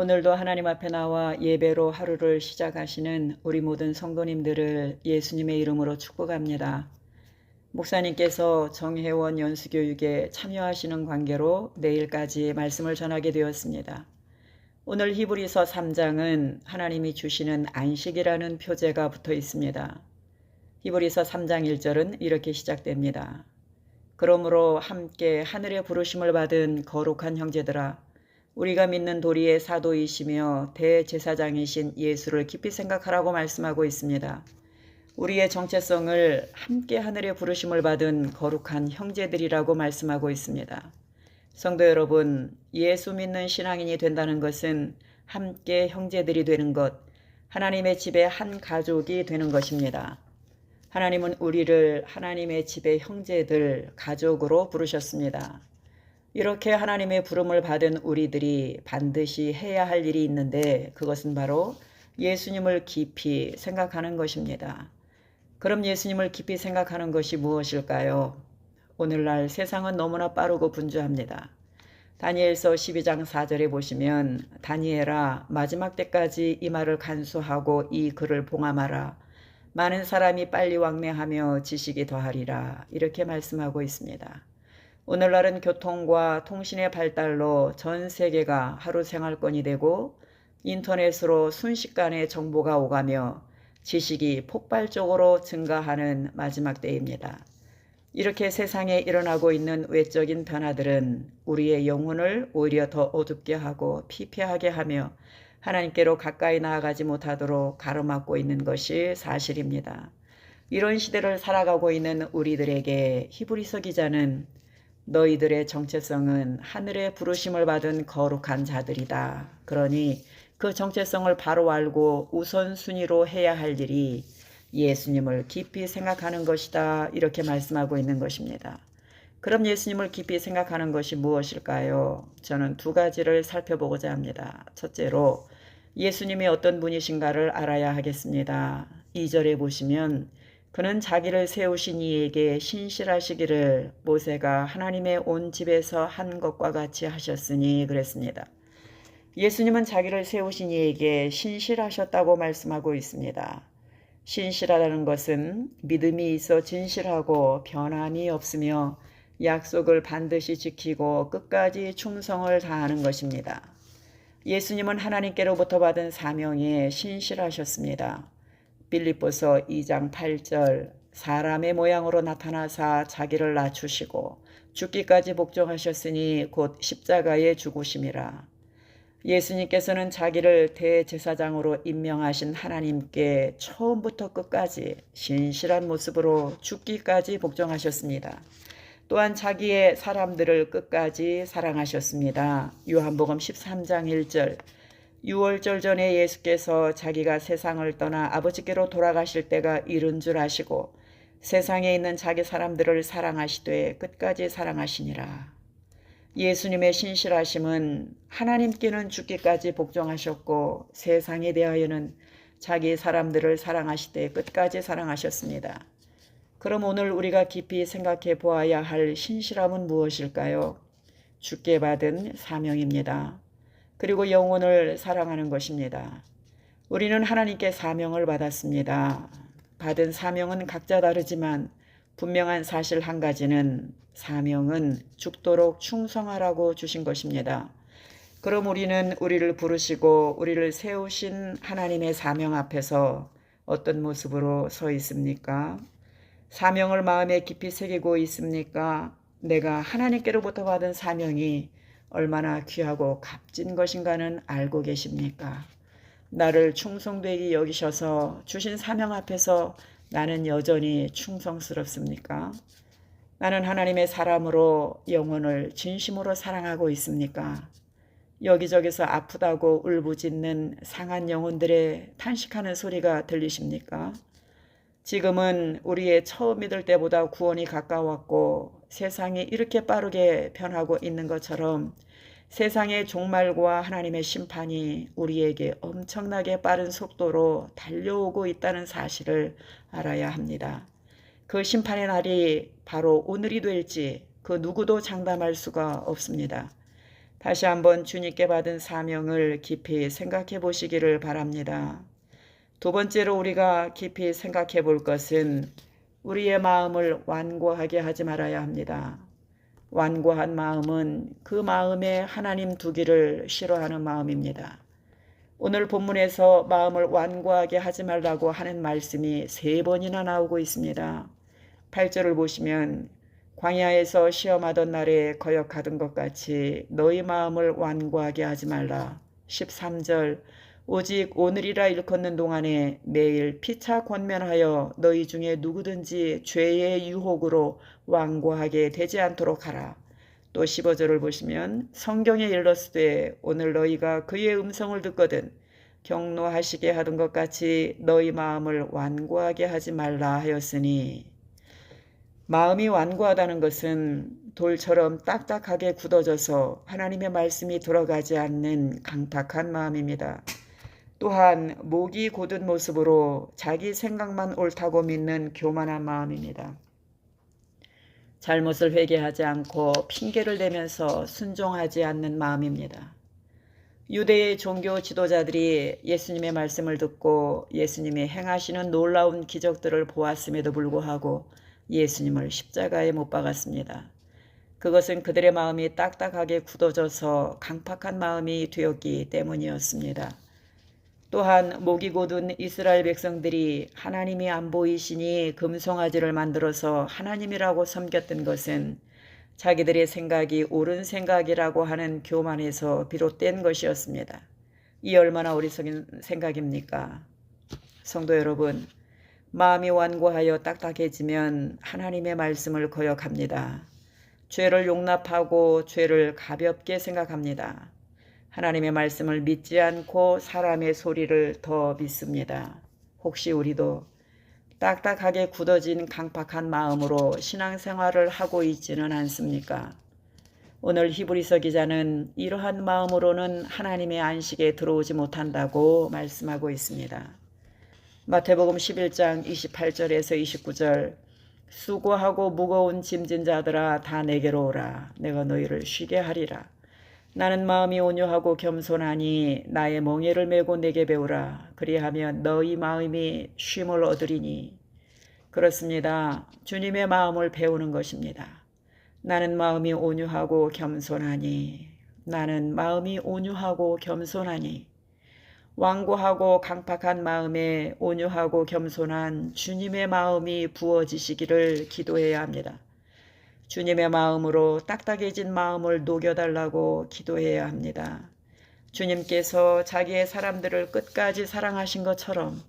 오늘도 하나님 앞에 나와 예배로 하루를 시작하시는 우리 모든 성도님들을 예수님의 이름으로 축복합니다. 목사님께서 정회원 연수교육에 참여하시는 관계로 내일까지 말씀을 전하게 되었습니다. 오늘 히브리서 3장은 하나님이 주시는 안식이라는 표제가 붙어 있습니다. 히브리서 3장 1절은 이렇게 시작됩니다. 그러므로 함께 하늘의 부르심을 받은 거룩한 형제들아, 우리가 믿는 도리의 사도이시며 대제사장이신 예수를 깊이 생각하라고 말씀하고 있습니다. 우리의 정체성을 함께 하늘의 부르심을 받은 거룩한 형제들이라고 말씀하고 있습니다. 성도 여러분, 예수 믿는 신앙인이 된다는 것은 함께 형제들이 되는 것, 하나님의 집의 한 가족이 되는 것입니다. 하나님은 우리를 하나님의 집의 형제들, 가족으로 부르셨습니다. 이렇게 하나님의 부름을 받은 우리들이 반드시 해야 할 일이 있는데 그것은 바로 예수님을 깊이 생각하는 것입니다. 그럼 예수님을 깊이 생각하는 것이 무엇일까요? 오늘날 세상은 너무나 빠르고 분주합니다. 다니엘서 12장 4절에 보시면 다니엘아 마지막 때까지 이 말을 간수하고 이 글을 봉함하라. 많은 사람이 빨리 왕래하며 지식이 더하리라. 이렇게 말씀하고 있습니다. 오늘날은 교통과 통신의 발달로 전 세계가 하루 생활권이 되고 인터넷으로 순식간에 정보가 오가며 지식이 폭발적으로 증가하는 마지막 때입니다. 이렇게 세상에 일어나고 있는 외적인 변화들은 우리의 영혼을 오히려 더 어둡게 하고 피폐하게 하며 하나님께로 가까이 나아가지 못하도록 가로막고 있는 것이 사실입니다. 이런 시대를 살아가고 있는 우리들에게 히브리서 기자는 너희들의 정체성은 하늘의 부르심을 받은 거룩한 자들이다. 그러니 그 정체성을 바로 알고 우선순위로 해야 할 일이 예수님을 깊이 생각하는 것이다. 이렇게 말씀하고 있는 것입니다. 그럼 예수님을 깊이 생각하는 것이 무엇일까요? 저는 두 가지를 살펴보고자 합니다. 첫째로 예수님이 어떤 분이신가를 알아야 하겠습니다. 2절에 보시면 그는 자기를 세우신 이에게 신실하시기를 모세가 하나님의 온 집에서 한 것과 같이 하셨으니 그랬습니다. 예수님은 자기를 세우신 이에게 신실하셨다고 말씀하고 있습니다. 신실하다는 것은 믿음이 있어 진실하고 변함이 없으며 약속을 반드시 지키고 끝까지 충성을 다하는 것입니다. 예수님은 하나님께로부터 받은 사명에 신실하셨습니다. 빌립보서 2장 8절 사람의 모양으로 나타나사 자기를 낮추시고 죽기까지 복종하셨으니 곧 십자가에 죽으심이라. 예수님께서는 자기를 대제사장으로 임명하신 하나님께 처음부터 끝까지 신실한 모습으로 죽기까지 복종하셨습니다. 또한 자기의 사람들을 끝까지 사랑하셨습니다. 요한복음 13장 1절 유월절 전에 예수께서 자기가 세상을 떠나 아버지께로 돌아가실 때가 이른 줄 아시고 세상에 있는 자기 사람들을 사랑하시되 끝까지 사랑하시니라. 예수님의 신실하심은 하나님께는 죽기까지 복종하셨고 세상에 대하여는 자기 사람들을 사랑하시되 끝까지 사랑하셨습니다. 그럼 오늘 우리가 깊이 생각해 보아야 할 신실함은 무엇일까요? 주께 받은 사명입니다. 그리고 영혼을 사랑하는 것입니다. 우리는 하나님께 사명을 받았습니다. 받은 사명은 각자 다르지만 분명한 사실 한 가지는 사명은 죽도록 충성하라고 주신 것입니다. 그럼 우리는 우리를 부르시고 우리를 세우신 하나님의 사명 앞에서 어떤 모습으로 서 있습니까? 사명을 마음에 깊이 새기고 있습니까? 내가 하나님께로부터 받은 사명이 얼마나 귀하고 값진 것인가는 알고 계십니까? 나를 충성되게 여기셔서 주신 사명 앞에서 나는 여전히 충성스럽습니까? 나는 하나님의 사람으로 영혼을 진심으로 사랑하고 있습니까? 여기저기서 아프다고 울부짖는 상한 영혼들의 탄식하는 소리가 들리십니까? 지금은 우리의 처음 믿을 때보다 구원이 가까웠고 세상이 이렇게 빠르게 변하고 있는 것처럼 세상의 종말과 하나님의 심판이 우리에게 엄청나게 빠른 속도로 달려오고 있다는 사실을 알아야 합니다. 그 심판의 날이 바로 오늘이 될지 그 누구도 장담할 수가 없습니다. 다시 한번 주님께 받은 사명을 깊이 생각해 보시기를 바랍니다. 두 번째로 우리가 깊이 생각해 볼 것은 우리의 마음을 완고하게 하지 말아야 합니다. 완고한 마음은 그 마음에 하나님 두기를 싫어하는 마음입니다. 오늘 본문에서 마음을 완고하게 하지 말라고 하는 말씀이 3번이나 나오고 있습니다. 8절을 보시면 광야에서 시험하던 날에 거역하던 것 같이 너희 마음을 완고하게 하지 말라. 13절 오직 오늘이라 일컫는 동안에 매일 피차 권면하여 너희 중에 누구든지 죄의 유혹으로 완고하게 되지 않도록 하라. 또 15절을 보시면 성경에 일렀으되 오늘 너희가 그의 음성을 듣거든 경노하시게 하던 것 같이 너희 마음을 완고하게 하지 말라 하였으니, 마음이 완고하다는 것은 돌처럼 딱딱하게 굳어져서 하나님의 말씀이 들어가지 않는 강팍한 마음입니다. 또한 목이 곧은 모습으로 자기 생각만 옳다고 믿는 교만한 마음입니다. 잘못을 회개하지 않고 핑계를 대면서 순종하지 않는 마음입니다. 유대의 종교 지도자들이 예수님의 말씀을 듣고 예수님이 행하시는 놀라운 기적들을 보았음에도 불구하고 예수님을 십자가에 못 박았습니다. 그것은 그들의 마음이 딱딱하게 굳어져서 강팍한 마음이 되었기 때문이었습니다. 또한 목이 곧은 이스라엘 백성들이 하나님이 안 보이시니 금송아지를 만들어서 하나님이라고 섬겼던 것은 자기들의 생각이 옳은 생각이라고 하는 교만에서 비롯된 것이었습니다. 이 얼마나 어리석은 생각입니까? 성도 여러분, 마음이 완고하여 딱딱해지면 하나님의 말씀을 거역합니다. 죄를 용납하고 죄를 가볍게 생각합니다. 하나님의 말씀을 믿지 않고 사람의 소리를 더 믿습니다. 혹시 우리도 딱딱하게 굳어진 강팍한 마음으로 신앙생활을 하고 있지는 않습니까? 오늘 히브리서 기자는 이러한 마음으로는 하나님의 안식에 들어오지 못한다고 말씀하고 있습니다. 마태복음 11장 28절에서 29절 수고하고 무거운 짐진 자들아 다 내게로 오라. 내가 너희를 쉬게 하리라. 나는 마음이 온유하고 겸손하니 나의 멍에를 메고 내게 배우라. 그리하면 너희 마음이 쉼을 얻으리니. 그렇습니다. 주님의 마음을 배우는 것입니다. 나는 마음이 온유하고 겸손하니. 나는 마음이 온유하고 겸손하니. 완고하고 강팍한 마음에 온유하고 겸손한 주님의 마음이 부어지시기를 기도해야 합니다. 주님의 마음으로 딱딱해진 마음을 녹여달라고 기도해야 합니다. 주님께서 자기의 사람들을 끝까지 사랑하신 것처럼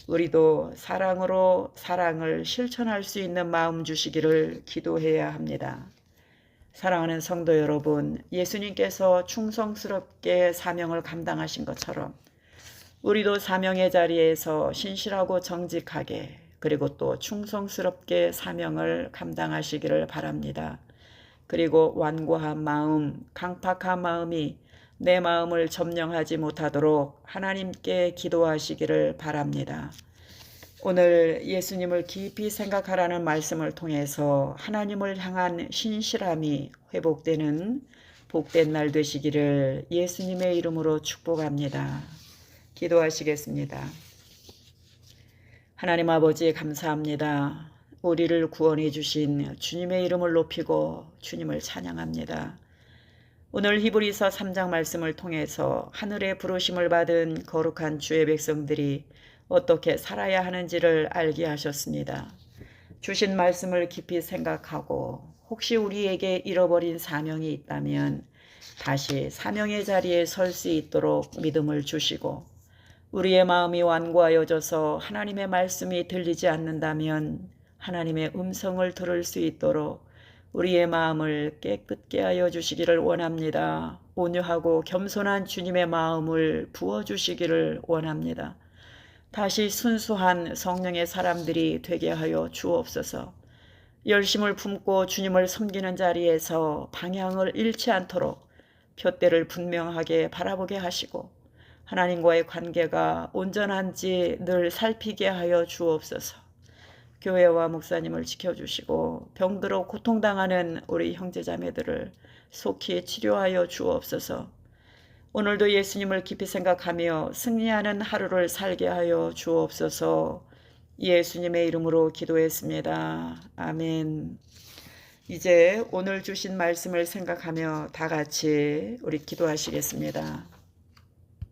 우리도 사랑으로 사랑을 실천할 수 있는 마음 주시기를 기도해야 합니다. 사랑하는 성도 여러분, 예수님께서 충성스럽게 사명을 감당하신 것처럼 우리도 사명의 자리에서 신실하고 정직하게 그리고 또 충성스럽게 사명을 감당하시기를 바랍니다. 그리고 완고한 마음, 강팍한 마음이 내 마음을 점령하지 못하도록 하나님께 기도하시기를 바랍니다. 오늘 예수님을 깊이 생각하라는 말씀을 통해서 하나님을 향한 신실함이 회복되는 복된 날 되시기를 예수님의 이름으로 축복합니다. 기도하시겠습니다. 하나님 아버지 감사합니다. 우리를 구원해 주신 주님의 이름을 높이고 주님을 찬양합니다. 오늘 히브리서 3장 말씀을 통해서 하늘의 부르심을 받은 거룩한 주의 백성들이 어떻게 살아야 하는지를 알게 하셨습니다. 주신 말씀을 깊이 생각하고 혹시 우리에게 잃어버린 사명이 있다면 다시 사명의 자리에 설 수 있도록 믿음을 주시고, 우리의 마음이 완고하여져서 하나님의 말씀이 들리지 않는다면 하나님의 음성을 들을 수 있도록 우리의 마음을 깨끗게 하여 주시기를 원합니다. 온유하고 겸손한 주님의 마음을 부어주시기를 원합니다. 다시 순수한 성령의 사람들이 되게 하여 주옵소서. 열심을 품고 주님을 섬기는 자리에서 방향을 잃지 않도록 푯대를 분명하게 바라보게 하시고 하나님과의 관계가 온전한지 늘 살피게 하여 주옵소서. 교회와 목사님을 지켜주시고 병들어 고통당하는 우리 형제자매들을 속히 치료하여 주옵소서. 오늘도 예수님을 깊이 생각하며 승리하는 하루를 살게 하여 주옵소서. 예수님의 이름으로 기도했습니다. 아멘. 이제 오늘 주신 말씀을 생각하며 다 같이 우리 기도하시겠습니다.